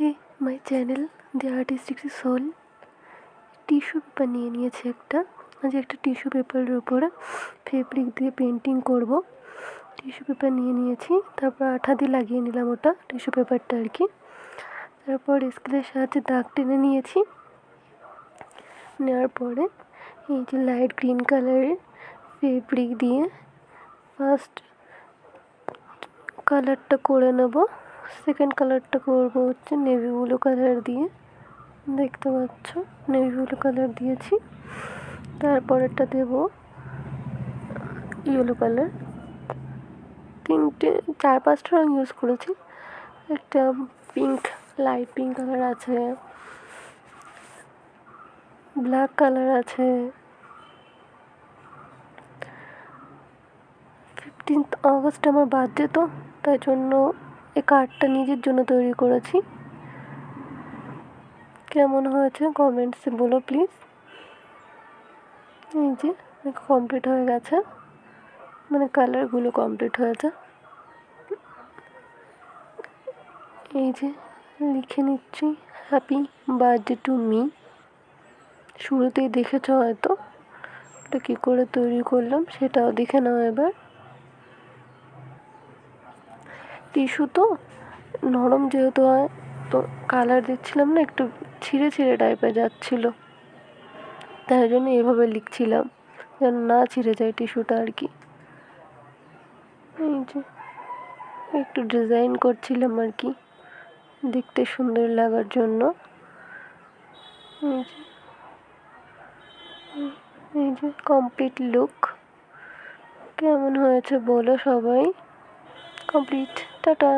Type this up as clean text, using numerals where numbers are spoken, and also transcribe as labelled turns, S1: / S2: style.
S1: Hey my channel the artistic soul. Tissue paper নিয়ে নিয়েছি আজ একটা টিস্যু পেপারের উপরে ফেব্রিক দিয়ে পেন্টিং করব। টিস্যু পেপার নিয়ে নিয়েছি, তারপর আঠা দিয়ে লাগিয়ে নিলাম ওটা টিস্যু পেপারটা আর কি। তারপর স্কেলের সাহায্যে দাগ টেনে নিয়েছি। নেওয়ার পরে এই যে লাইট গ্রিন কালারের ফেব্রিক দিয়ে ফার্স্ট কালারটা করে নেব। সেকেন্ড কালারটা করবো হচ্ছে নেভি ব্লু কালার দিয়ে, দেখতে পাচ্ছ নেভি ব্লু কালার দিয়েছি। তারপরেরটা দেব ইয়েলো কালার। চার পাঁচটা রঙ ইউজ করেছি। একটা পিঙ্ক, লাইট পিঙ্ক কালার আছে, ব্ল্যাক কালার আছে। 15th অগস্ট আমার বার্থডে, তো তাই জন্য এই কার্ডটা নিজের জন্য তৈরি করেছি। কেমন হয়েছে কমেন্টসে বলো প্লিজ। এই যে কমপ্লিট হয়ে গেছে, মানে কালারগুলো কমপ্লিট হয়েছে। এই যে লিখে নিচ্ছি হ্যাপি বার্থডে টু মি। শুরুতেই দেখেছ হয়তো, এটা কী করে তৈরি করলাম সেটাও দেখে নাও এবার। টিস্যু তো নরম যেহেতু হয়, তো কালার দিচ্ছিলাম না, একটু ছিঁড়ে ছিঁড়ে টাইপের যাচ্ছিল, তাই জন্য এভাবে লিখছিলাম যেন না ছিঁড়ে যায় টিস্যুটা আর কি। এই যে একটু ডিজাইন করছিলাম আর কি, দেখতে সুন্দর লাগার জন্য। এই যে কমপ্লিট লুক। কেমন হয়েছে বলো সবাই। Complete, tata.